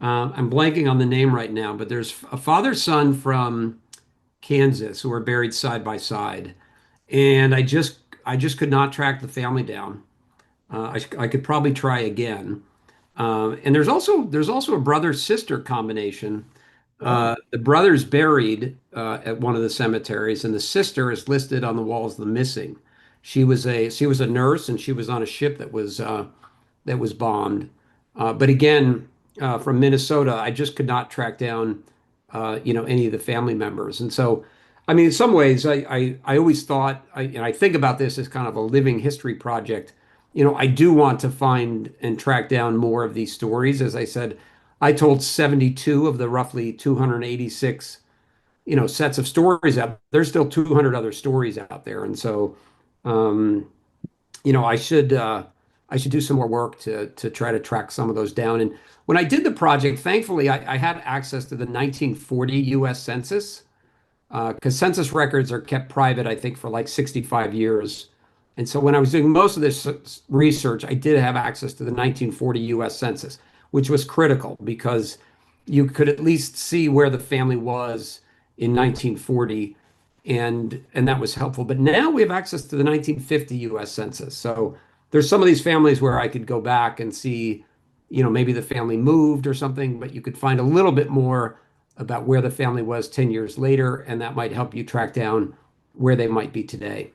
I'm blanking on the name right now, but there's a father-son from Kansas who are buried side by side, and I just could not track the family down. I could probably try again. And there's also a brother-sister combination. Oh, The brother's buried at one of the cemeteries, and the sister is listed on the walls the missing. She was a nurse, and she was on a ship that was bombed. But again, from Minnesota, I just could not track down, any of the family members. And so, I mean, in some ways, I always thought, and I think about this as kind of a living history project. I do want to find and track down more of these stories. As I said, I told 72 of the roughly 286, sets of stories out. There's still 200 other stories out there. And so, um, I should do some more work to try to track some of those down. And when I did the project, thankfully, I had access to the 1940 U.S. Census because census records are kept private, I think, for like 65 years. And so when I was doing most of this research, I did have access to the 1940 U.S. Census, which was critical because you could at least see where the family was in 1940, and that was helpful. But now we have access to the 1950 U.S. Census. So there's some of these families where I could go back and see, maybe the family moved or something, but you could find a little bit more about where the family was 10 years later, and that might help you track down where they might be today.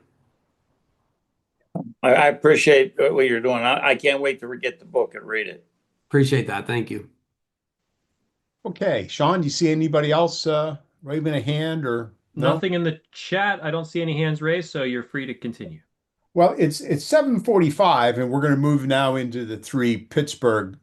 I appreciate what you're doing. I can't wait to get the book and read it. Appreciate that. Thank you. Okay, Sean, do you see anybody else waving a hand or no? Nothing in the chat. I don't see any hands raised, so you're free to continue. Well, it's 7:45, and we're going to move now into the three Pittsburgh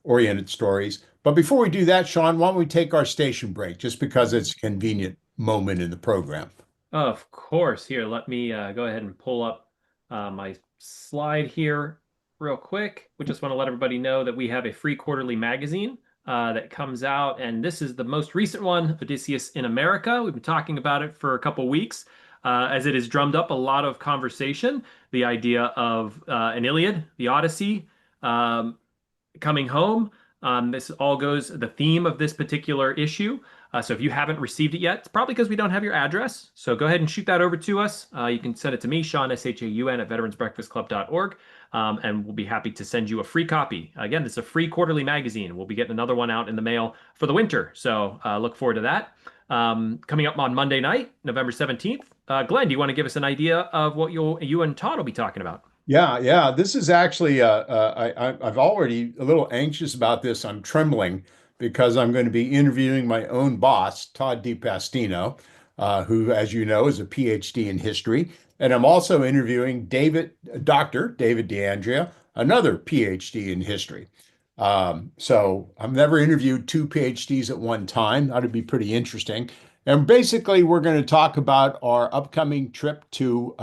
oriented stories. But before we do that, Sean, why don't we take our station break, just because it's a convenient moment in the program. Of course. Here, let me go ahead and pull up my slide here real quick. We just want to let everybody know that we have a free quarterly magazine that comes out, and this is the most recent one, Odysseus in America. We've been talking about it for a couple weeks, as it has drummed up a lot of conversation. The idea of an Iliad, the Odyssey, coming home. This all goes the theme of this particular issue. So if you haven't received it yet, it's probably because we don't have your address. So go ahead and shoot that over to us. You can send it to me, Sean, Shaun, at veteransbreakfastclub.org, and we'll be happy to send you a free copy. Again, it's a free quarterly magazine. We'll be getting another one out in the mail for the winter. So look forward to that. Coming up on Monday night, November 17th. Glenn, do you want to give us an idea of what you and Todd will be talking about? Yeah. This is actually I've already a little anxious about this. I'm trembling because I'm going to be interviewing my own boss, Todd DiPastino, who, as you know, is a PhD in history, and I'm also interviewing Dr. David DeAndrea, another PhD in history. So I've never interviewed two PhDs at one time. That'd be pretty interesting. And basically, we're going to talk about our upcoming trip to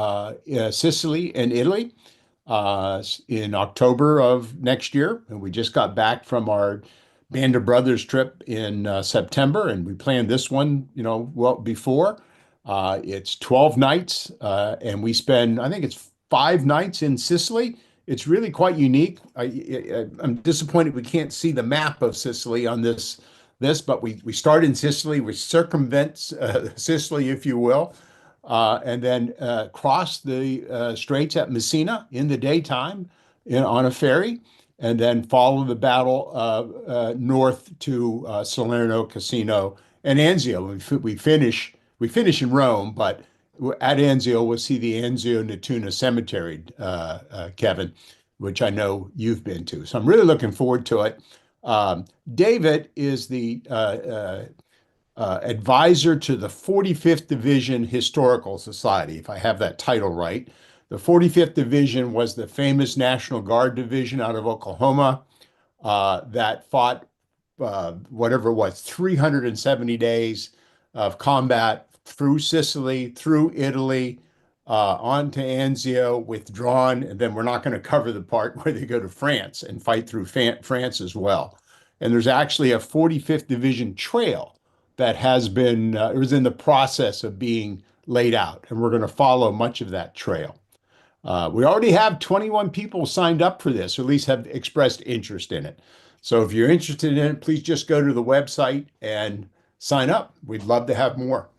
Sicily and Italy in October of next year. And we just got back from our Band of Brothers trip in September, and we planned this one, well before. It's 12 nights, and we spend, I think it's 5 nights in Sicily. It's really quite unique. I'm disappointed we can't see the map of Sicily on this, but we start in Sicily, we circumvent Sicily, if you will, and then cross the straits at Messina in the daytime on a ferry, and then follow the battle north to Salerno, Cassino, and Anzio. We finish in Rome, but at Anzio we'll see the Anzio Netuna Cemetery, Kevin, which I know you've been to. So I'm really looking forward to it. David is the advisor to the 45th Division Historical Society, if I have that title right. The 45th Division was the famous National Guard division out of Oklahoma that fought whatever it was, 370 days of combat through Sicily, through Italy, on to Anzio, withdrawn, and then we're not going to cover the part where they go to France and fight through France as well. And there's actually a 45th Division trail that has been, it was in the process of being laid out, and we're going to follow much of that trail. We already have 21 people signed up for this, or at least have expressed interest in it. So if you're interested in it, please just go to the website and sign up. We'd love to have more.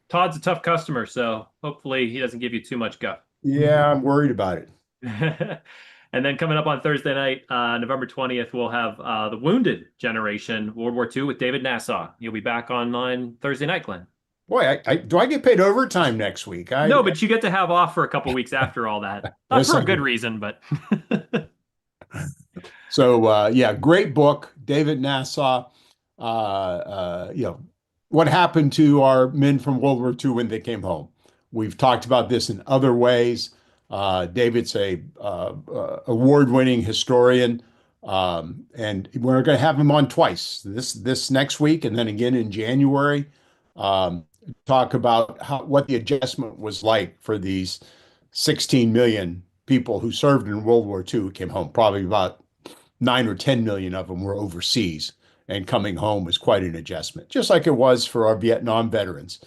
Todd's a tough customer, so hopefully he doesn't give you too much guff. Yeah, I'm worried about it. And then coming up on Thursday night, November 20th, we'll have The Wounded Generation, World War II with David Nassau. You'll be back online Thursday night, Glenn. Boy, do I get paid overtime next week? No, but you get to have off for a couple weeks after all that. Not for a good reason, but So yeah, great book, David Nassau. What happened to our men from World War II when they came home. We've talked about this in other ways. David's a award-winning historian, and we're going to have him on twice. This next week, and then again in January. Talk about what the adjustment was like for these 16 million people who served in World War II who came home. Probably about 9 or 10 million of them were overseas, and coming home was quite an adjustment, just like it was for our Vietnam veterans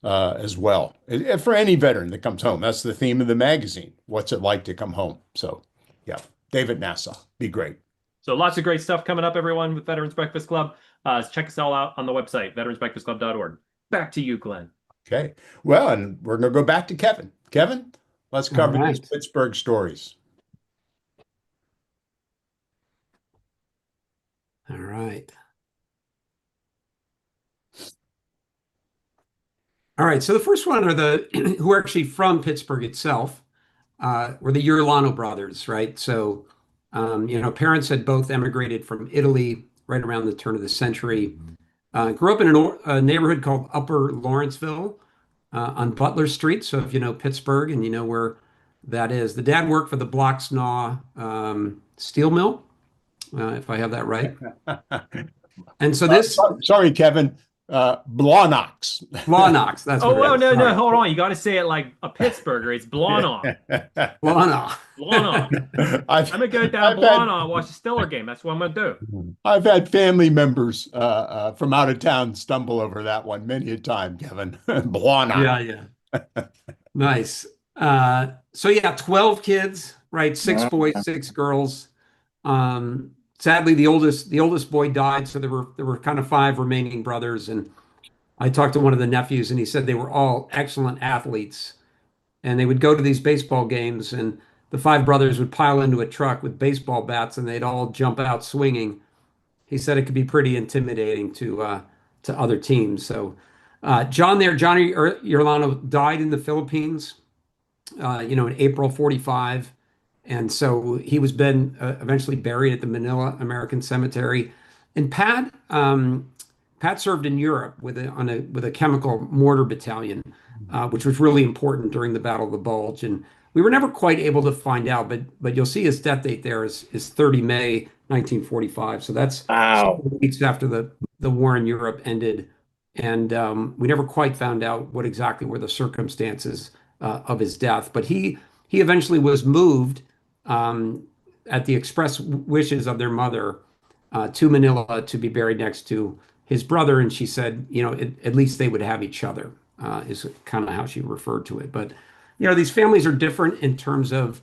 as well. For any veteran that comes home, that's the theme of the magazine. What's it like to come home? So, yeah, David Nassau, be great. So lots of great stuff coming up, everyone, with Veterans Breakfast Club. Check us all out on the website, veteransbreakfastclub.org. Back to you, Glenn. Okay. Well, and we're going to go back to Kevin. Kevin, let's cover these Pittsburgh stories. All right. All right. So the first one are the who are actually from Pittsburgh itself, were the Urlano brothers, right? So, parents had both emigrated from Italy right around the turn of the century. Grew up in a neighborhood called Upper Lawrenceville on Butler Street. So if you know Pittsburgh and you know where that is, the dad worked for the Blocksnaw steel mill, if I have that right. And so this, sorry, Kevin, Blawnox. Blawnox. That's Oh, what it well, is. no, hold on. You got to say it like a Pittsburgher. It's Blawnox. Blawnox. Blawnox. I'm going to go down Blawnox and watch the Stiller game. That's what I'm going to do. I've had family members from out of town stumble over that one many a time, Kevin. Blawnox. Yeah. Nice. So yeah, 12 kids, right? 6 boys, 6 girls. Sadly, the oldest boy died, so there were kind of 5 remaining brothers. And I talked to one of the nephews, and he said they were all excellent athletes, and they would go to these baseball games, and the 5 brothers would pile into a truck with baseball bats, and they'd all jump out swinging. He said it could be pretty intimidating to other teams. So Johnny Urlano died in the Philippines, in April 45. And so he was eventually buried at the Manila American Cemetery. And Pat served in Europe with a chemical mortar battalion, which was really important during the Battle of the Bulge. And we were never quite able to find out, but you'll see his death date there is 30 May 1945. So that's several weeks after the war in Europe ended. And we never quite found out what exactly were the circumstances of his death. But he eventually was moved at the express wishes of their mother to Manila to be buried next to his brother. And she said, at least they would have each other, is kind of how she referred to it. But, these families are different in terms of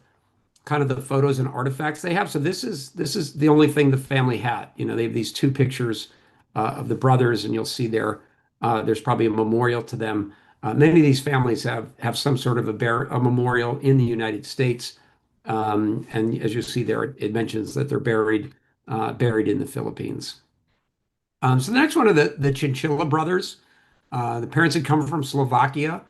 kind of the photos and artifacts they have. So this is the only thing the family had. They have these 2 pictures of the brothers, and you'll see there's probably a memorial to them. Many of these families have some sort of a memorial in the United States. And as you see there, it mentions that they're buried in the Philippines. So the next one are the Chinchilla brothers. The parents had come from Slovakia,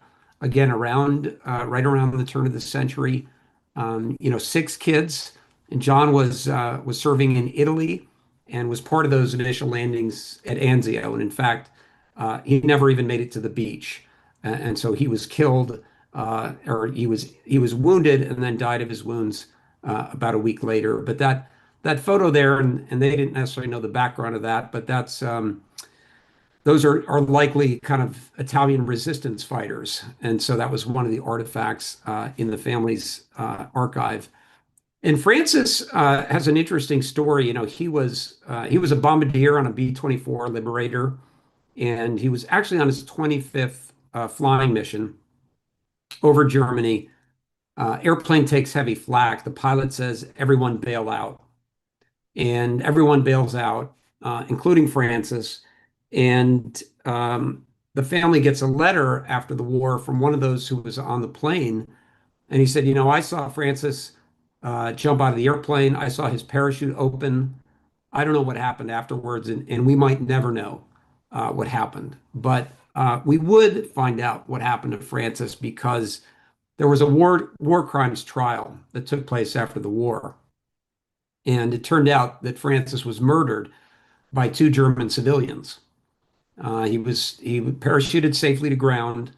again right around the turn of the century. 6 kids, and John was serving in Italy and was part of those initial landings at Anzio. And in fact, he never even made it to the beach, and so he was killed. Or he was wounded and then died of his wounds about a week later. But that photo there, and they didn't necessarily know the background of that, but those are likely kind of Italian resistance fighters, and so that was one of the artifacts in the family's archive. And Francis has an interesting story. He was a bombardier on a B-24 Liberator, and he was actually on his 25th flying mission over Germany. Airplane takes heavy flak. The pilot says, everyone bail out. And everyone bails out, including Francis. And the family gets a letter after the war from one of those who was on the plane. And he said, I saw Francis jump out of the airplane. I saw his parachute open. I don't know what happened afterwards, and we might never know what happened. But we would find out what happened to Francis because there was a war crimes trial that took place after the war. And it turned out that Francis was murdered by two German civilians. He parachuted safely to ground.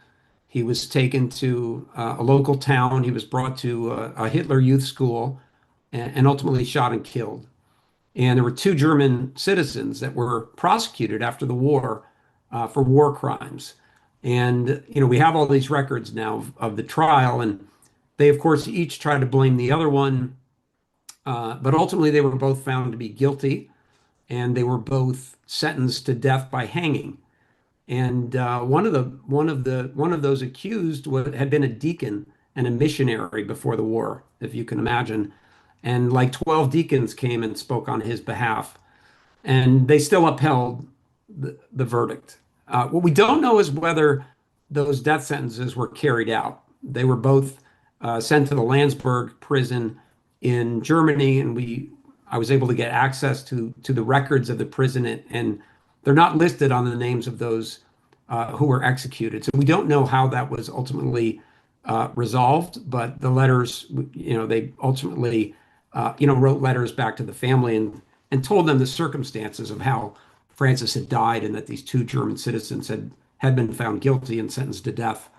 He was taken to a local town. He was brought to a Hitler youth school and ultimately shot and killed. And there were two German citizens that were prosecuted after the war for war crimes. And we have all these records now of the trial, and they, of course, each tried to blame the other one, but ultimately they were both found to be guilty, and they were both sentenced to death by hanging. And one of those accused had been a deacon and a missionary before the war, if you can imagine. And like 12 deacons came and spoke on his behalf, and they still upheld the verdict. What we don't know is whether those death sentences were carried out. They were both sent to the Landsberg prison in Germany, and I was able to get access to the records of the prison, and they're not listed on the names of those who were executed. So we don't know how that was ultimately resolved, but the letters, they ultimately, wrote letters back to the family and told them the circumstances of how Francis had died and that these two German citizens had been found guilty and sentenced to death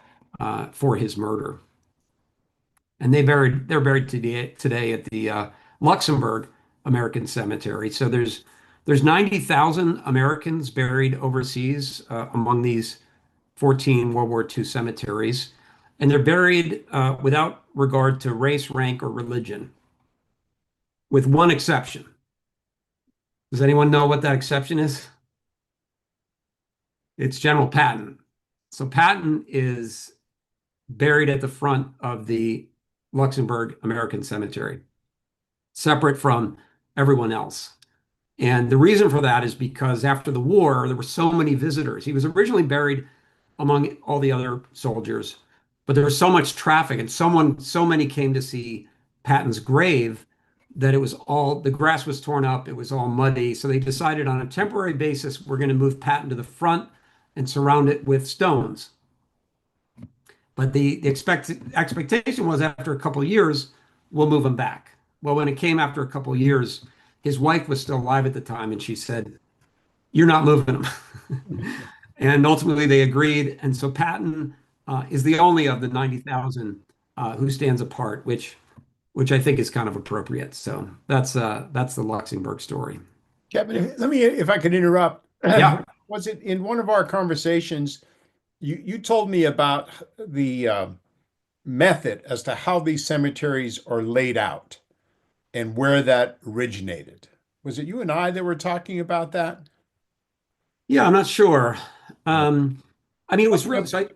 for his murder. And they're buried today at the Luxembourg American Cemetery. So there's 90,000 Americans buried overseas among these 14 World War II cemeteries, and they're buried without regard to race, rank, or religion, with one exception. Does anyone know what that exception is? It's General Patton. So Patton is buried at the front of the Luxembourg American Cemetery, separate from everyone else. And the reason for that is because after the war, there were so many visitors. He was originally buried among all the other soldiers, but there was so much traffic and so many came to see Patton's grave that the grass was torn up, it was all muddy. So they decided on a temporary basis, we're going to move Patton to the front and surround it with stones. But the expectation was after a couple of years, we'll move him back. Well, when it came after a couple of years, his wife was still alive at the time, and she said, "You're not moving him." And ultimately, they agreed. And so Patton is the only of the 90,000 who stands apart, which I think is kind of appropriate. So that's the Luxembourg story. Kevin, let me, if I could interrupt. Yeah. Was it in one of our conversations, you told me about the method as to how these cemeteries are laid out and where that originated. Was it you and I that were talking about that? Yeah, I'm not sure. I mean, it was really, so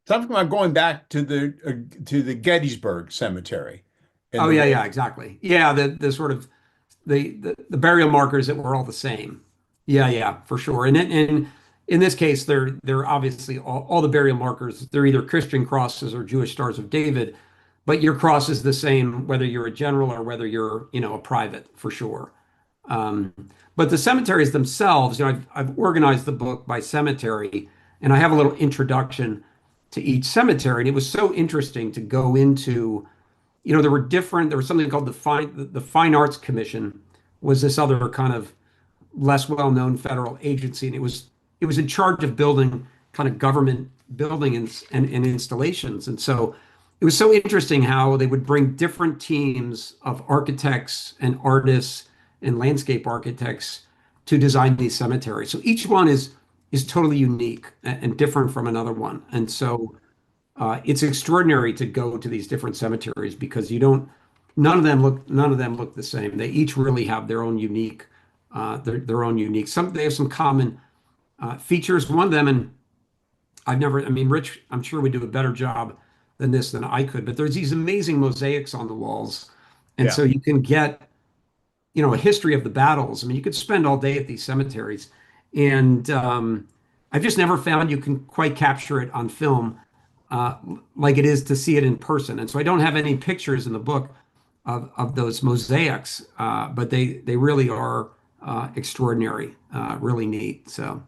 Something about going back to the Gettysburg Cemetery and oh the yeah, way. yeah, exactly. Yeah, the sort of the burial markers that were all the same. Yeah, yeah, for sure. And in this case, they're obviously all the burial markers. They're either Christian crosses or Jewish stars of David, but your cross is the same whether you're a general or whether you're a private for sure. Um, but the cemeteries themselves, I've organized the book by cemetery, and I have a little introduction to each cemetery, and it was so interesting to go into. There was something called the Fine Arts Commission was this other kind of less well-known federal agency, and it was in charge of building kind of government building and installations. And so it was so interesting how they would bring different teams of architects and artists and landscape architects to design these cemeteries. So each one is totally unique and different from another one. And so it's extraordinary to go to these different cemeteries because none of them look the same. They each really have their own unique, their own unique. They have some common features. One of them, and I mean, Rich, I'm sure would do a better job than this than I could. But there's these amazing mosaics on the walls, and Yeah. so you can get, a history of the battles. I mean, you could spend all day at these cemeteries, and I've just never found you can quite capture it on film uh, like it is to see it in person. And so I don't have any pictures in the book of those mosaics, but they really are extraordinary, really neat. So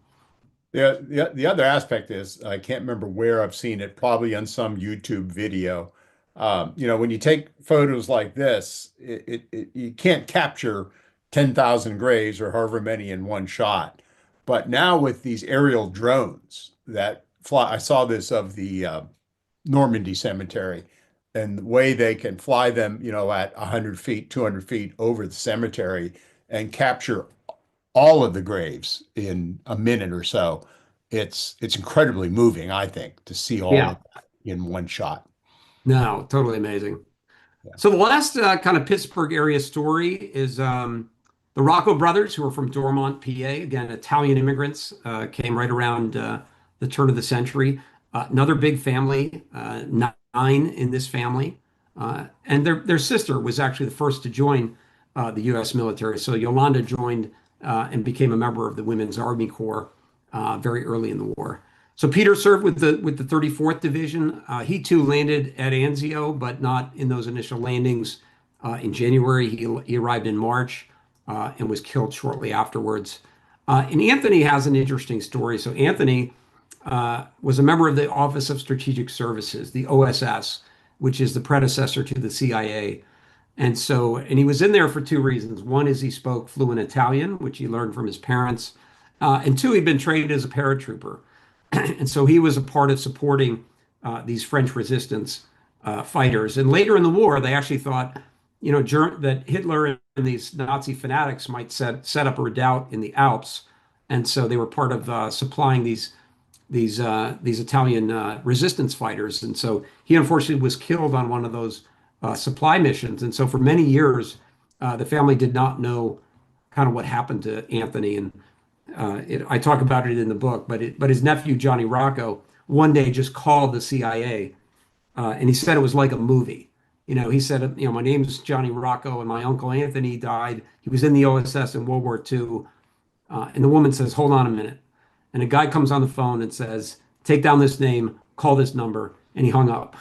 The other aspect is I can't remember where I've seen it, probably on some YouTube video. When you take photos like this, you can't capture 10,000 graves or however many in one shot. But now with these aerial drones that fly, I saw this of the Normandy Cemetery, and the way they can fly them, at 100 feet, 200 feet over the cemetery and capture all of the graves in a minute or so. It's incredibly moving, I think, to see all yeah, of that in one shot. no, totally amazing. Yeah. So the last kind of Pittsburgh area story is the Rocco brothers, who are from Dormont, PA. Again, Italian immigrants, came right around the turn of the century. Another big family, nine in this family, and their sister was actually the first to join the U.S. military. So Yolanda joined and became a member of the Women's Army Corps very early in the war. So Peter served with the 34th Division. He too landed at Anzio, but not in those initial landings. In January, he arrived in March and was killed shortly afterwards. And Anthony has an interesting story. So Anthony was a member of the Office of Strategic Services, the OSS, which is the predecessor to the CIA. And he was in there for two reasons. One is he spoke fluent Italian, which he learned from his parents. And two, he'd been trained as a paratrooper. And so he was a part of supporting these French resistance fighters. And later in the war, they actually thought, that Hitler and these Nazi fanatics might set up a redoubt in the Alps. And so they were part of supplying these Italian resistance fighters. And so he unfortunately was killed on one of those supply missions. And so for many years, the family did not know kind of what happened to Anthony. And I talk about it in the book, but his nephew Johnny Rocco one day just called the CIA, and he said it was like a movie. He said, my name's Johnny Rocco, and my uncle Anthony died. He was in the OSS in World War II. And the woman says, "Hold on a minute." And a guy comes on the phone and says, "Take down this name, call this number," and he hung up.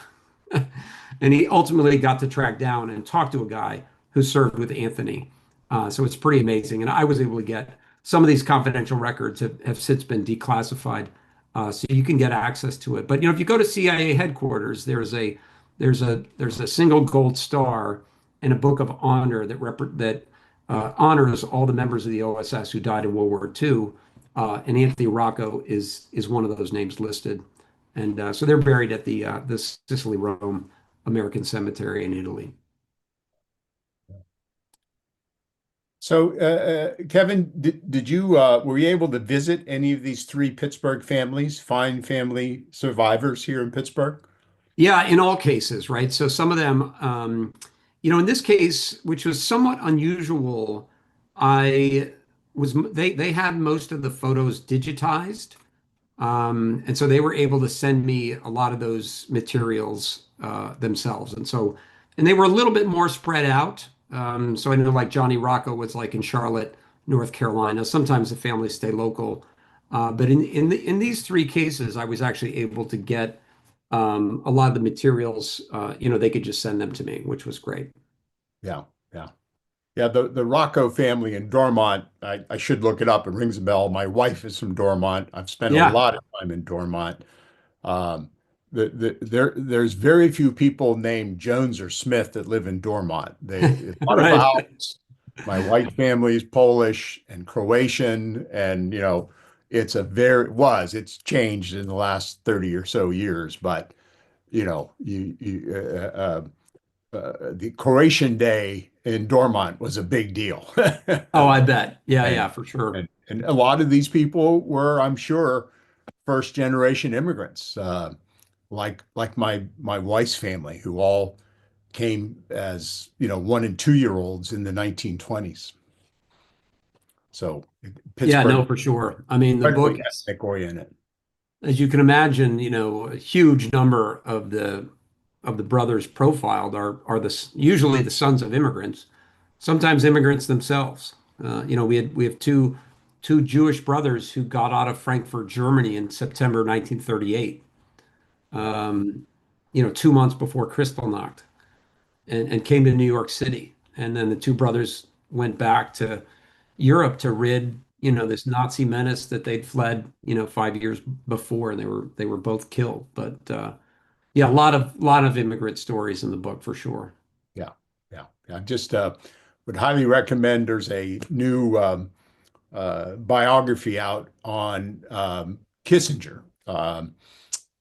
And he ultimately got to track down and talk to a guy who served with Anthony. So it's pretty amazing. And I was able to get some of these confidential records have since been declassified, so you can get access to it. But if you go to CIA headquarters, there's a single gold star and a book of honor that honors all the members of the OSS who died in World War II. And Anthony Rocco is one of those names listed. And so they're buried at the Sicily Rome American Cemetery in Italy. So, Kevin, did you were you able to visit any of these three Pittsburgh families, find family survivors here in Pittsburgh? Yeah, in all cases, right? So some of them, in this case, which was somewhat unusual, they had most of the photos digitized. And so they were able to send me a lot of those materials themselves. And they were a little bit more spread out. So I know like Johnny Rocco was like in Charlotte, North Carolina. Sometimes the families stay local. But in these three cases, I was actually able to get a lot of the materials. They could just send them to me, which was great. Yeah, yeah. Yeah, the Rocco family in Dormont, I should look it up. It rings a bell. My wife is from Dormont. I've spent a Yeah, lot of time in Dormont. Um, there's very few people named Jones or Smith that live in Dormont. A lot of right. vowels. My wife's family is Polish and Croatian, and it's changed in the last 30 or so years, but the Croatian Day in Dormont was a big deal. Oh, I bet. Yeah, And, yeah, for sure. and a lot of these people were, I'm sure, first generation immigrants, like my wife's family, who all came as 1 and 2 year olds in the 1920s. So Yeah, Pittsburgh, no, for sure. I mean, the book incredibly is, ethnic oriented. as you can imagine, a huge number of of the brothers profiled are usually the sons of immigrants, sometimes immigrants themselves. We have two Jewish brothers who got out of Frankfurt, Germany in September 1938. 2 months before Kristallnacht, and came to New York City. And then the two brothers went back to Europe to rid, this Nazi menace that they'd fled, 5 years before, and they were both killed. But yeah, a lot of immigrant stories in the book for sure. Yeah, yeah, yeah. Just would highly recommend. There's a new biography out on Kissinger,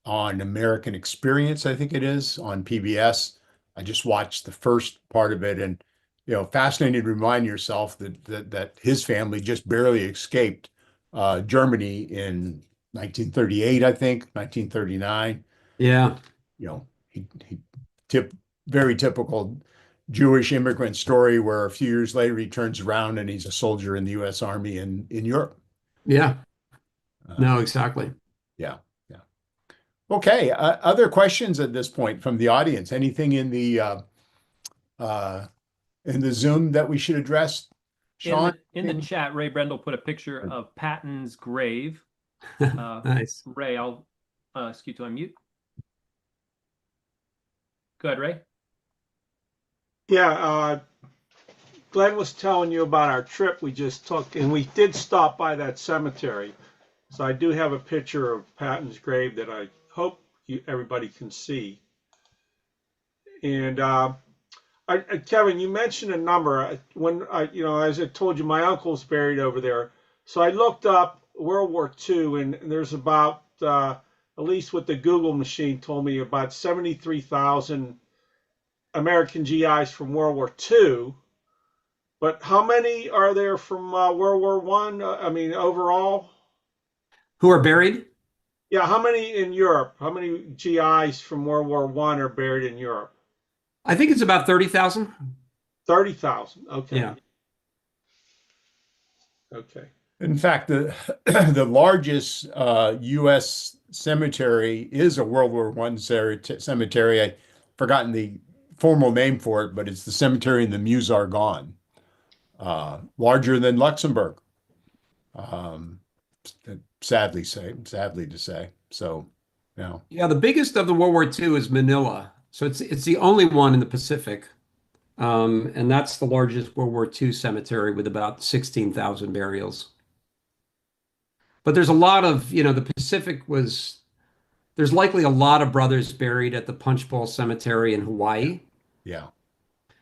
on American Experience, I think it is, on PBS. I just watched the first part of it, and fascinating to remind yourself that his family just barely escaped Germany in 1938, I think, 1939. Yeah. He very typical Jewish immigrant story where a few years later he turns around and he's a soldier in the U.S. Army in Europe. Yeah. Uh, No, exactly. yeah, yeah. Okay. Other questions at this point from the audience? Anything uh, in the Zoom that we should address? Sean? In the chat, Ray Brendel put a picture of Patton's grave. Nice. Ray, I'll ask you to unmute. Go ahead, Ray. Yeah, Glenn was telling you about our trip we just took, and we did stop by that cemetery. So I do have a picture of Patton's grave that I hope everybody can see. And Kevin, you mentioned a number. When as I told you, my uncle's buried over there. So I looked up World War II, and there's about, at least what the Google machine told me, about 73,000 American GIs from World War II. But how many are there from World War One? I mean, overall? Who are buried? Yeah, how many in Europe? How many GIs from World War One are buried in Europe? I think it's about 30,000. 30,000. Okay. Yeah. Okay. In fact, the largest U.S. cemetery is a World War I cemetery. I've forgotten the formal name for it, but it's the cemetery in the Meuse-Argonne, larger than Luxembourg. Um, sadly to say. So, Yeah, the biggest of the World War II is Manila. So it's the only one in the Pacific. And that's the largest World War II cemetery with about 16,000 burials. But there's a lot of, the Pacific there's likely a lot of brothers buried at the Punch Bowl Cemetery in Hawaii. yeah,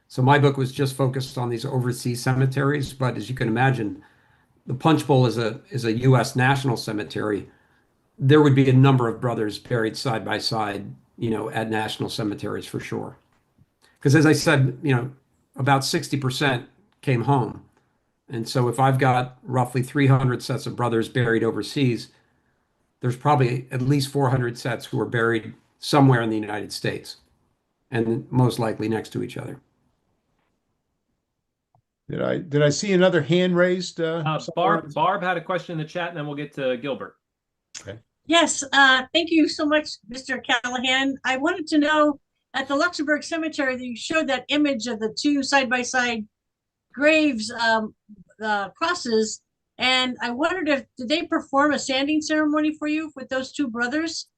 So my book was just focused on these overseas cemeteries. But as you can imagine, the Punch Bowl is a U.S. national cemetery. There would be a number of brothers buried side by side, at national cemeteries for sure. Because as I said, about 60% came home. And so if I've got roughly 300 sets of brothers buried overseas, there's probably at least 400 sets who are buried somewhere in the United States, and most likely next to each other. Did I see another hand raised? Barb had a question in the chat, and then we'll get to Gilbert. Okay. Yes, thank you so much, Mr. Callahan. I wanted to know, at the Luxembourg Cemetery, you showed that image of the two side-by-side graves, crosses, and I wondered did they perform a sanding ceremony for you with those two brothers?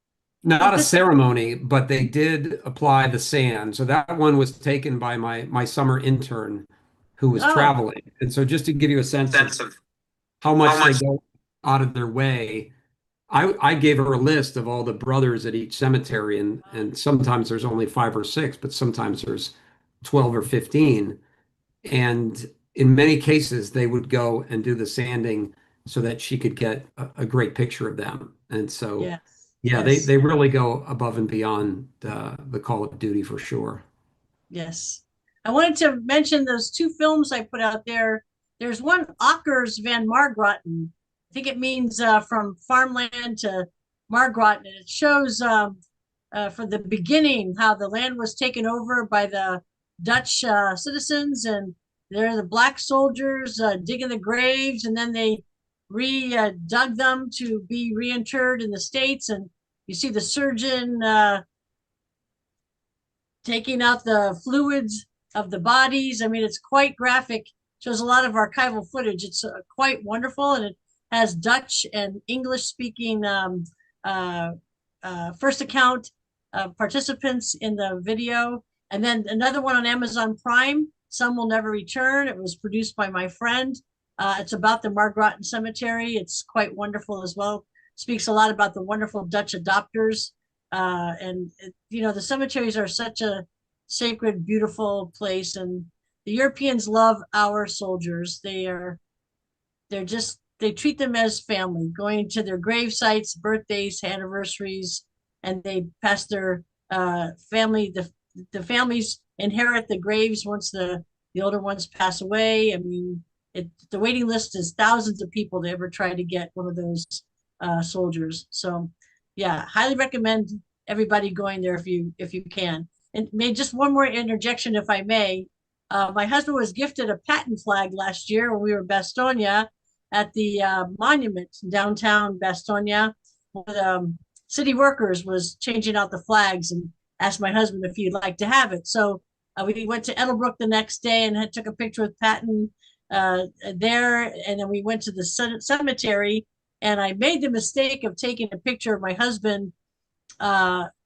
Not a ceremony, but they did apply the sand. So that one was taken by my summer intern who was traveling. And so just to give you a sense of how much they go out of their way, I gave her a list of all the brothers at each cemetery, and sometimes there's only 5 or 6, but sometimes there's 12 or 15. And in many cases, they would go and do the sanding so that she could get a great picture of them. And so, Yes. yeah, Yes. they really go above and beyond the call of duty for sure. Yes. I wanted to mention those two films I put out there. There's one, Akkers van Margraten. I think it means from farmland to Margraten. And it shows for the beginning how the land was taken over by the Dutch citizens, and they're the black soldiers digging the graves, and then they dug them to be reinterred in the States. And you see the surgeon taking out the fluids of the bodies. I mean, it's quite graphic. Shows a lot of archival footage. It's quite wonderful, and it has Dutch and English speaking uh, first account participants in the video. And then another one on Amazon Prime, Some Will Never Return. It was produced by my friend. It's about the Margraten Cemetery. It's quite wonderful as well. Speaks a lot about the wonderful Dutch adopters. The cemeteries are such a sacred, beautiful place. And the Europeans love our soldiers. They treat them as family, going to their grave sites, birthdays, anniversaries, and they pass their family. The families inherit the graves once the older ones pass away. I mean, the waiting list is thousands of people to ever try to get one of those soldiers. So, yeah, highly recommend everybody going there if you can. And just one more interjection, if I may. My husband was gifted a patent flag last year when we were in Bastogne at the monument downtown Bastogne. City workers was changing out the flags and asked my husband if he'd like to have it. So we went to Edelbrook the next day and took a picture with Patton there. And then we went to the cemetery, and I made the mistake of taking a picture of my husband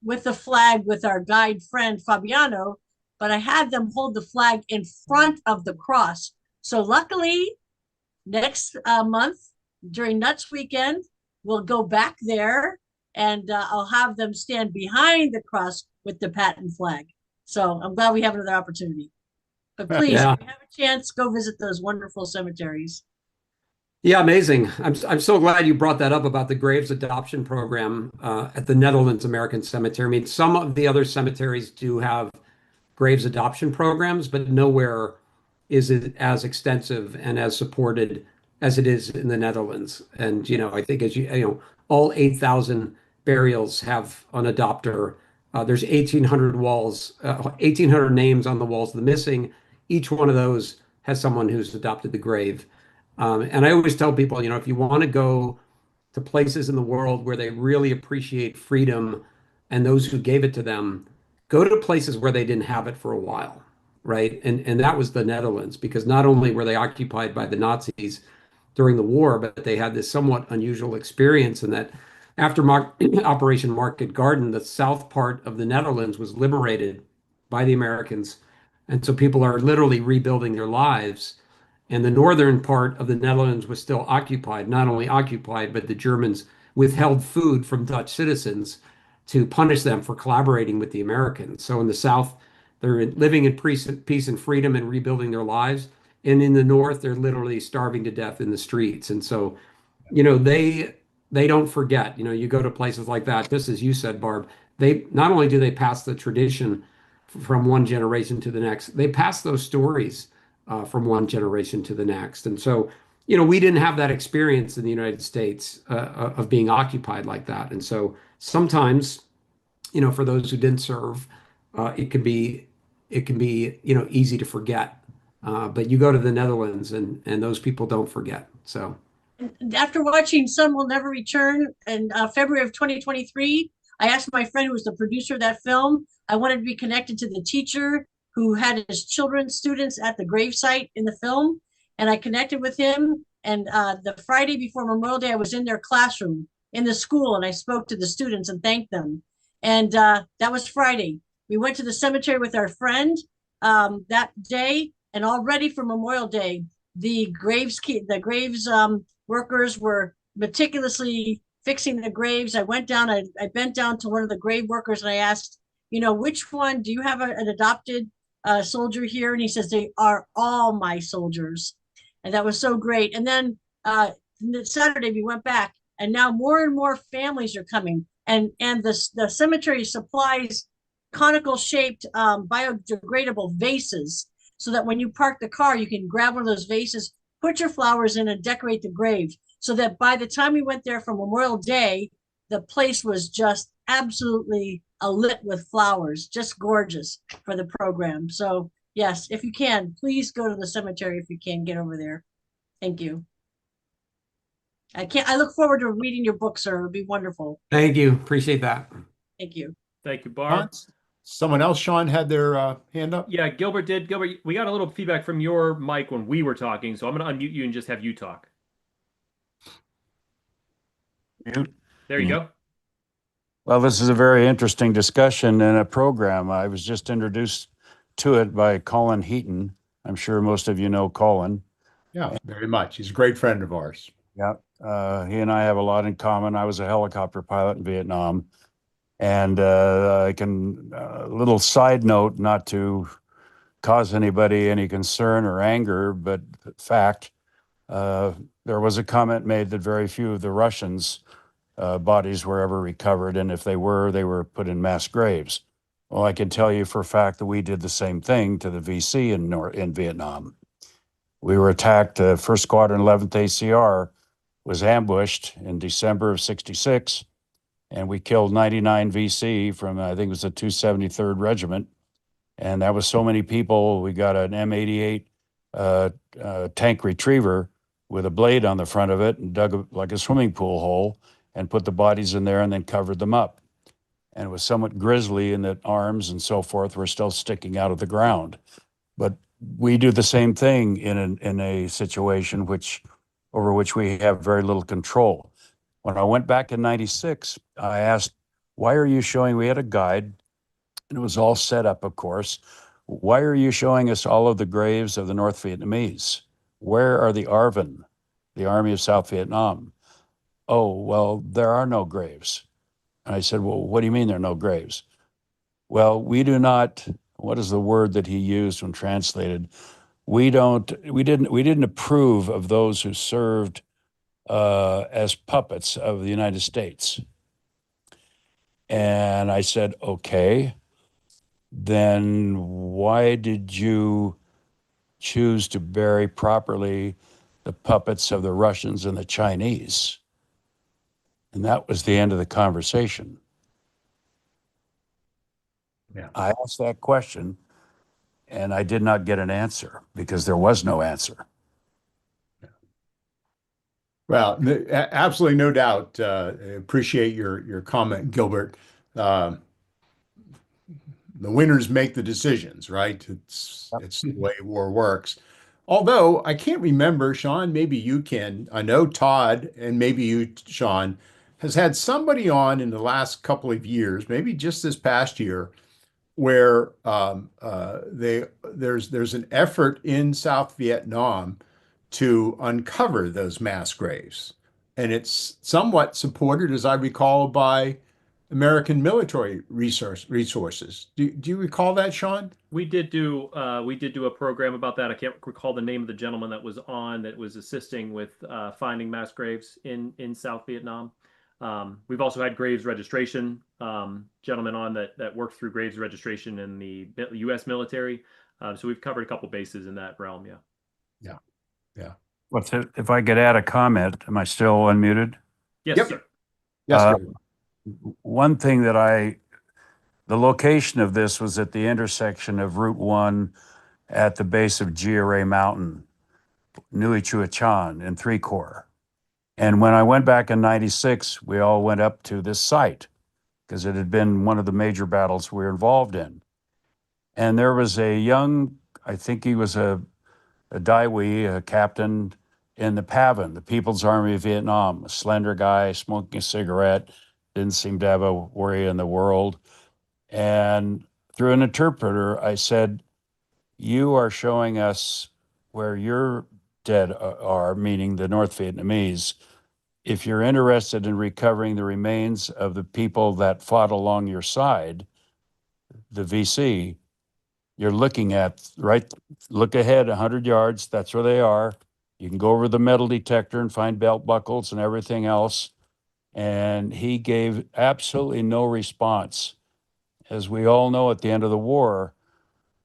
with the flag with our guide friend Fabiano, but I had them hold the flag in front of the cross. So luckily, next month during Nuts Weekend, we'll go back there, and I'll have them stand behind the cross with the Patton flag. So I'm glad we have another opportunity. But please, Yeah. if you have a chance, go visit those wonderful cemeteries. Yeah, amazing. I'm so glad you brought that up about the Graves Adoption Program at the Netherlands American Cemetery. I mean, some of the other cemeteries do have Graves adoption programs, but nowhere is it as extensive and as supported as it is in the Netherlands. And I think as all 8,000 burials have an adopter. There's 1,800 walls, 1,800 names on the walls of the missing. Each one of those has someone who's adopted the grave. And I always tell people, if you want to go to places in the world where they really appreciate freedom and those who gave it to them, go to places where they didn't have it for a while, right? And that was the Netherlands, because not only were they occupied by the Nazis during the war, but they had this somewhat unusual experience in that after Operation Market Garden, the south part of the Netherlands was liberated by the Americans. And so people are literally rebuilding their lives. And the northern part of the Netherlands was still occupied, not only occupied, but the Germans withheld food from Dutch citizens to punish them for collaborating with the Americans. So in the South, they're living in peace and freedom and rebuilding their lives. And in the North, they're literally starving to death in the streets. And so, they don't forget. You go to places like that, just as you said, Barb, they not only do they pass the tradition from one generation to the next, they pass those stories from one generation to the next. And so, we didn't have that experience in the United States of being occupied like that. And so sometimes, for those who didn't serve, it can be easy to forget. But you go to the Netherlands, and those people don't forget. So After watching Some Will Never Return in February of 2023, I asked my friend who was the producer of that film, I wanted to be connected to the teacher who had his children's students at the gravesite in the film. And I connected with him. And the Friday before Memorial Day, I was in their classroom in the school, and I spoke to the students and thanked them. And that was Friday. We went to the cemetery with our friend that day, and already for Memorial Day, the graves workers were meticulously fixing the graves. I bent down to one of the grave workers and I asked, which one, do you have an adopted soldier here? And he says, they are all my soldiers. And that was so great. And then Saturday we went back, and now more and more families are coming. And the cemetery supplies conical shaped biodegradable vases, so that when you park the car, you can grab one of those vases, put your flowers in, and decorate the grave. So that by the time we went there for Memorial Day, the place was just absolutely lit with flowers, just gorgeous for the program. So yes, if you can, please go to the cemetery if you can get over there. Thank you. I look forward to reading your book, sir. It'll be wonderful. thank you. Appreciate that. Thank you. Thank you, Barb. Hans, Someone else, Sean, had their hand up. Yeah, Gilbert did. Gilbert, we got a little feedback from your mic when we were talking, so I'm going to unmute you and just have you talk. Mute. There you go. Well, this is a very interesting discussion and a program. I was just introduced to it by Colin Heaton. I'm sure most of you know Colin. Yeah, very much. He's a great friend of ours. Yeah, he and I have a lot in common. I was a helicopter pilot in Vietnam. And I can, little side note, not to cause anybody any concern or anger, but fact, there was a comment made that very few of the Russians' bodies were ever recovered, and if they were put in mass graves. Well, I can tell you for a fact that we did the same thing to the VC in Vietnam. We were attacked. First Squadron, 11th ACR was ambushed in December of '66, and we killed 99 VC from, I think it was the 273rd Regiment. And that was so many people. We got an M88 tank retriever with a blade on the front of it and dug like a swimming pool hole and put the bodies in there and then covered them up. And it was somewhat grisly in that arms and so forth were still sticking out of the ground. But we do the same thing in a situation over which we have very little control. When I went back in '96, I asked, why are you showing, we had a guide, and it was all set up, of course. Why are you showing us all of the graves of the North Vietnamese? Where are the ARVN, the Army of South Vietnam? Oh, well, there are no graves. And I said, well, what do you mean there are no graves? Well, we do not, what is the word that he used when translated? We didn't approve of those who served as puppets of the United States. And I said, okay, then why did you choose to bury properly the puppets of the Russians and the Chinese? And that was the end of the conversation. Yeah. I asked that question and I did not get an answer because there was no answer. Well, absolutely no doubt. Appreciate your comment, Gilbert. The winners make the decisions, right? It's the way war works. Although I can't remember, Sean, maybe you can. I know Todd and maybe you, Sean, has had somebody on in the last couple of years, maybe just this past year, where there's an effort in South Vietnam to uncover those mass graves. And it's somewhat supported, as I recall, by American military resources. Do you recall that, Sean? We did do a program about that. I can't recall the name of the gentleman that was on that was assisting with finding mass graves in South Vietnam. We've also had graves registration gentlemen on that worked through graves registration in the U.S. military. So we've covered a couple bases in that realm. Yeah. Yeah. Yeah. If I could add a comment, am I still unmuted? Yes, Yep. sir. Yes, One thing the location of this was at the intersection of Route 1 at the base of GRA Mountain, Nui Chua Chan in 3 Corps. And when I went back in '96, we all went up to this site because it had been one of the major battles we were involved in. And there was a young, I think he was a Dai Wei, a captain in the PAVN, the People's Army of Vietnam, a slender guy smoking a cigarette, didn't seem to have a worry in the world. And through an interpreter, I said, you are showing us where your dead are, meaning the North Vietnamese. If you're interested in recovering the remains of the people that fought along your side, the VC, you're looking at, right, look ahead 100 yards, that's where they are. You can go over the metal detector and find belt buckles and everything else. And he gave absolutely no response. As we all know, at the end of the war,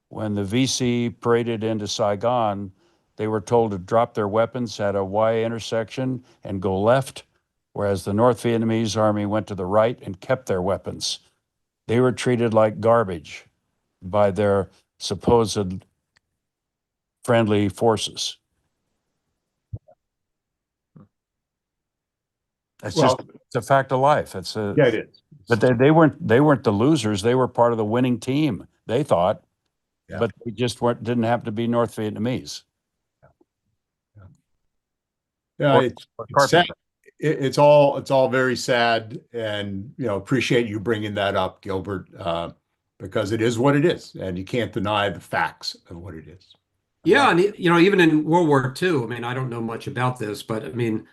when the VC paraded into Saigon, they were told to drop their weapons at a Y intersection and go left, whereas the North Vietnamese army went to the right and kept their weapons. They were treated like garbage by their supposed friendly forces. It's Well, just, it's a fact of life. It's a, yeah, it is. But they weren't the losers. They were part of the winning team, they thought, Yeah. but they just didn't happen to be North Vietnamese. Yeah, Or, it's or it's sad. carpenter. It's all very sad, and appreciate you bringing that up, Gilbert, because it is what it is, and you can't deny the facts of what it is. Yeah, and even in World War II, I mean, I don't know much about this, but I mean,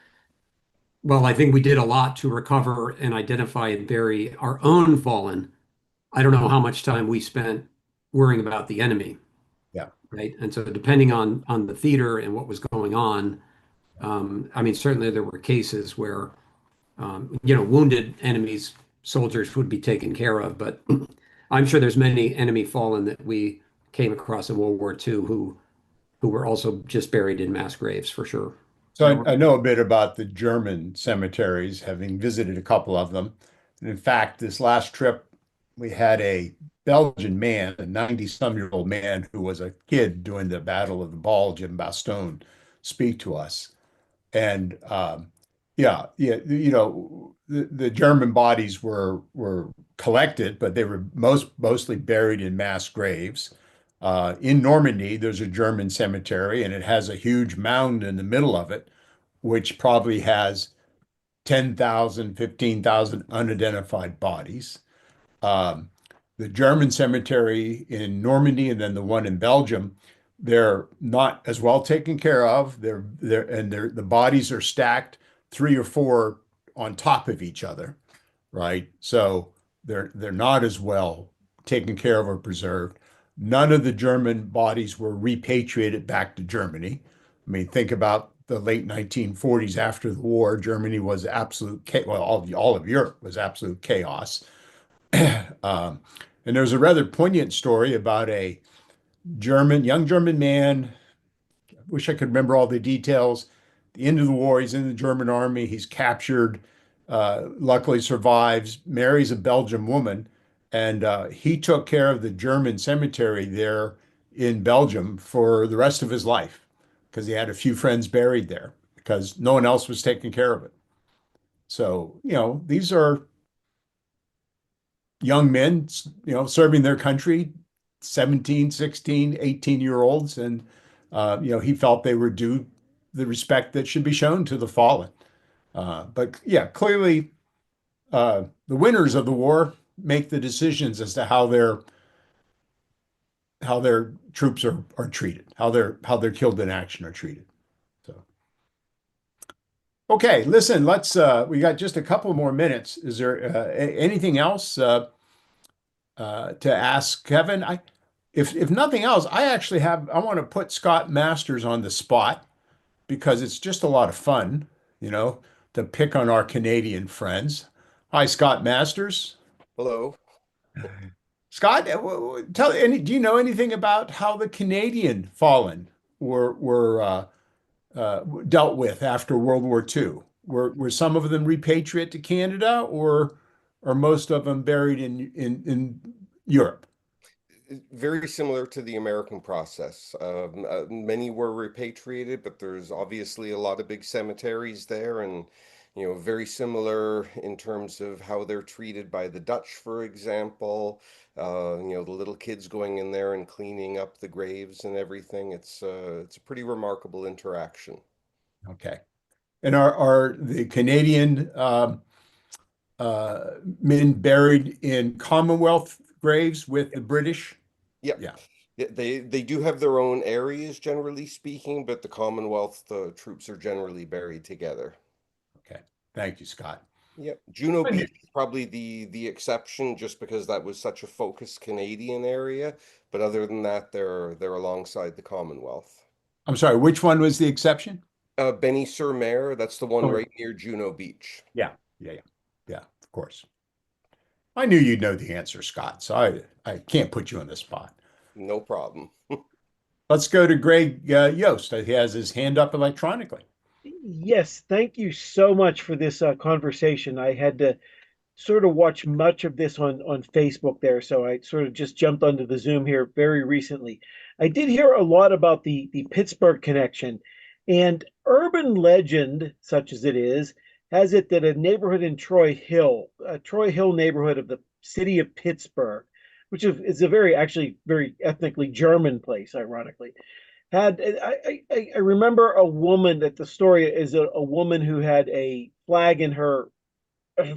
well, I think we did a lot to recover and identify and bury our own fallen. I don't know how much time we spent worrying about the enemy, Yeah. right? And so depending on the theater and what was going on, I mean, certainly there were cases where wounded enemies, soldiers would be taken care of, but I'm sure there's many enemy fallen that we came across in World War II who were also just buried in mass graves for sure. So I know a bit about the German cemeteries, having visited a couple of them. And in fact, this last trip, we had a Belgian man, a 90-some-year-old man who was a kid during the Battle of the Bulge in Bastogne, speak to us. And yeah, yeah, the German bodies were collected, but they were mostly buried in mass graves. In Normandy, there's a German cemetery, and it has a huge mound in the middle of it, which probably has 10,000, 15,000 unidentified bodies. Um, the German cemetery in Normandy and then the one in Belgium, they're not as well taken care of. The bodies are stacked 3 or 4 on top of each other, right? So they're not as well taken care of or preserved. None of the German bodies were repatriated back to Germany. I mean, think about the late 1940s after the war. Germany was well, all of Europe was absolute chaos. Um, and there's a rather poignant story about a young German man. Wish I could remember all the details. The end of the war, he's in the German army. He's captured, luckily survives, marries a Belgian woman, and he took care of the German cemetery there in Belgium for the rest of his life because he had a few friends buried there because no one else was taking care of it. So, these are young men, serving their country, 17, 16, 18-year-olds. And, he felt they were due the respect that should be shown to the fallen. But yeah, clearly, the winners of the war make the decisions as to how their troops are treated, how they're killed in action are treated. So, okay, listen, we got just a couple more minutes. Is there anything else to ask Kevin? If nothing else, I want to put Scott Masters on the spot because it's just a lot of fun, to pick on our Canadian friends. Hi, Scott Masters. Hello. Scott, do you know anything about how the Canadian fallen were dealt with after World War II? Were some of them repatriated to Canada, or are most of them buried in Europe? Very similar to the American process. Many were repatriated, but there's obviously a lot of big cemeteries there, and very similar in terms of how they're treated by the Dutch, for example. The little kids going in there and cleaning up the graves and everything. It's a pretty remarkable interaction. Okay. And are the Canadian men buried in Commonwealth graves with the British? Yep. Yeah. Yeah, they do have their own areas, generally speaking, but the Commonwealth troops are generally buried together. Okay. Thank you, Scott. Yep. Juno Beach is probably the exception, just because that was such a focused Canadian area. But other than that, they're alongside the Commonwealth. I'm sorry, which one was the exception? Benny-sur-Mer, that's the one Oh. right near Juno Beach. Yeah. Yeah, of course. I knew you'd know the answer, Scott, so I can't put you on the spot. No problem. Let's go to Greg Yost. He has his hand up electronically. Yes, thank you so much for this conversation. I had to sort of watch much of this on Facebook there, so I sort of just jumped onto the Zoom here very recently. I did hear a lot about the Pittsburgh connection, and urban legend, such as it is, has it that a neighborhood in Troy Hill neighborhood of the city of Pittsburgh, which is a actually very ethnically German place, ironically, had I remember a woman that the story is a woman who had a flag in her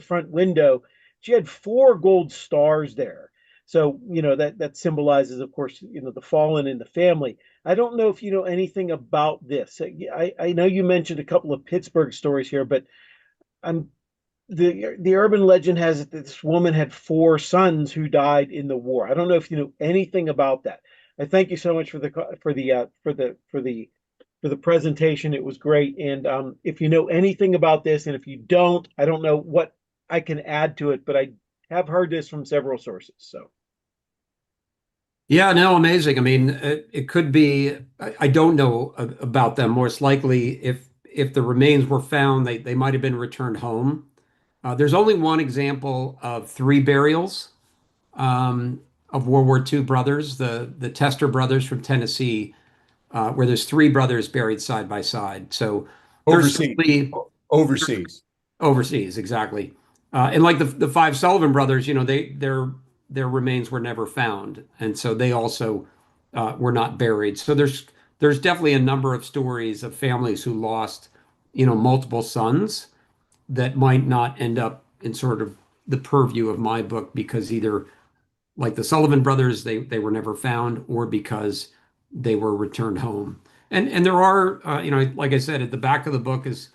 front window. She had four gold stars there. So, that symbolizes, of course, the fallen in the family. I don't know if you know anything about this. I know you mentioned a couple of Pittsburgh stories here, but I'm the urban legend has it that this woman had four sons who died in the war. I don't know if you know anything about that. I thank you so much for the presentation. It was great. And if you know anything about this, and if you don't, I don't know what I can add to it, but I have heard this from several sources. So Yeah, no, amazing. I mean, it could be. I don't know about them. Most likely, if the remains were found, they might have been returned home. There's only one example of three burials of World War II brothers, the Tester brothers from Tennessee, where there's three brothers buried side by side. So there's Overseas. certainly Overseas. overseas, exactly. And like the five Sullivan brothers, their remains were never found, and so they also were not buried. So there's definitely a number of stories of families who lost, multiple sons that might not end up in sort of the purview of my book because either like the Sullivan brothers, they were never found, or because they were returned home. And there are, like I said, at the back of the book is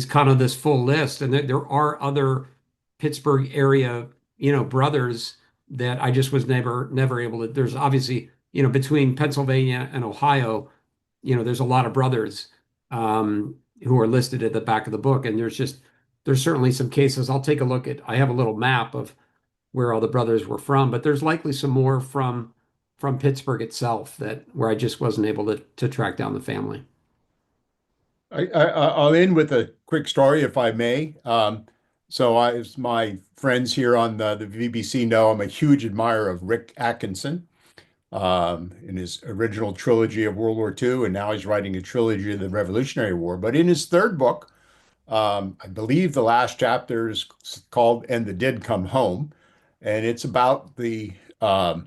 kind of this full list, and there are other Pittsburgh area, brothers that I just was never able to. There's obviously, between Pennsylvania and Ohio, there's a lot of brothers who are listed at the back of the book, and there's certainly some cases. I'll take a look at. I have a little map of where all the brothers were from, but there's likely some more from Pittsburgh itself that where I just wasn't able to track down the family. I'll end with a quick story, if I may. As my friends here on the VBC know, I'm a huge admirer of Rick Atkinson in his original trilogy of World War II, and now he's writing a trilogy of the Revolutionary War. But in his third book, I believe the last chapter is called "And the Dead Come Home," and it's about the uh,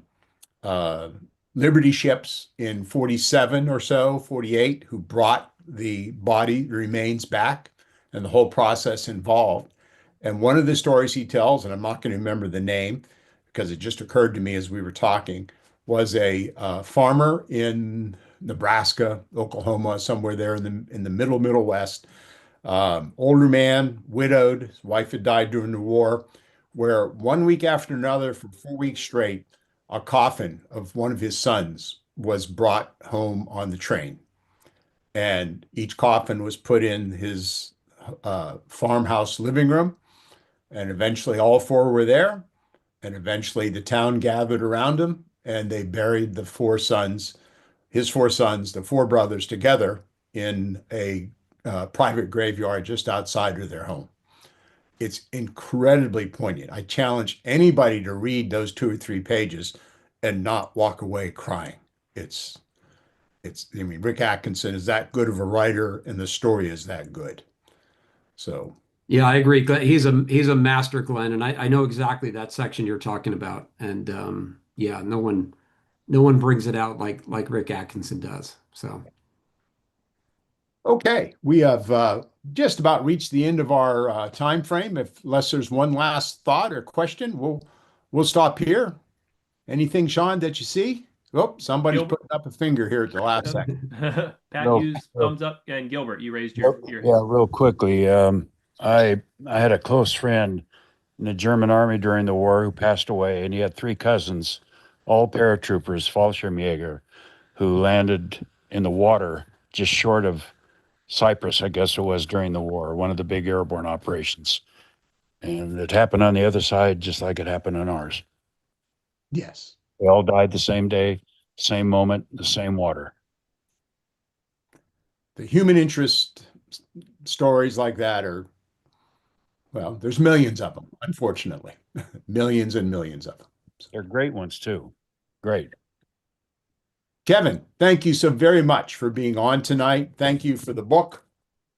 Liberty ships in 47 or so, 48, who brought the remains back and the whole process involved. And one of the stories he tells, and I'm not going to remember the name because it just occurred to me as we were talking, was a farmer in Nebraska, Oklahoma, somewhere there in the Middle West. Older man, widowed, his wife had died during the war, where one week after another, for 4 weeks straight, a coffin of one of his sons was brought home on the train. And each coffin was put in his farmhouse living room. And eventually all four were there. And eventually the town gathered around him and they buried his four sons, the four brothers together in a private graveyard just outside of their home. It's incredibly poignant. I challenge anybody to read those 2 or 3 pages and not walk away crying. I mean, Rick Atkinson is that good of a writer, and the story is that good. So, Yeah, I agree. He's a master, Glenn, and I know exactly that section you're talking about. And yeah, no one brings it out like Rick Atkinson does. So okay, we have just about reached the end of our time frame. Unless there's one last thought or question, we'll stop here. Anything, Sean, that you see? Oh, somebody's Gilbert. putting up a finger here at the last second. Pat Real, used real, thumbs up, and Gilbert, you raised your yeah, hand. real quickly. I had a close friend in the German army during the war who passed away, and he had three cousins, all paratroopers, Fallschirmjäger, who landed in the water just short of Cyprus, I guess it was during the war, one of the big airborne operations. And it happened on the other side, just like it happened on ours. Yes. They all died the same day, same moment, the same water. The human interest stories like that well, there's millions of them, unfortunately. Millions and millions of them. They're great ones too. Great. Kevin, thank you so very much for being on tonight. Thank you for the book.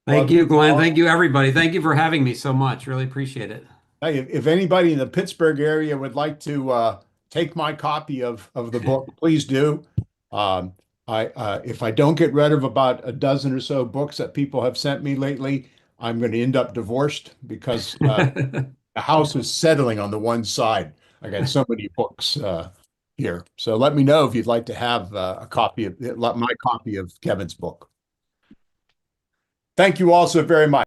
Thank you, Glenn. Thank you, everybody. Thank you for having me so much. Really appreciate it. Hey, if anybody in the Pittsburgh area would like to take my copy of the book, please do. Um, if I don't get rid of about a dozen or so books that people have sent me lately, I'm going to end up divorced because the house is settling on the one side. I got so many books here. So let me know if you'd like to have a copy of my copy of Kevin's book. Thank you all so very much.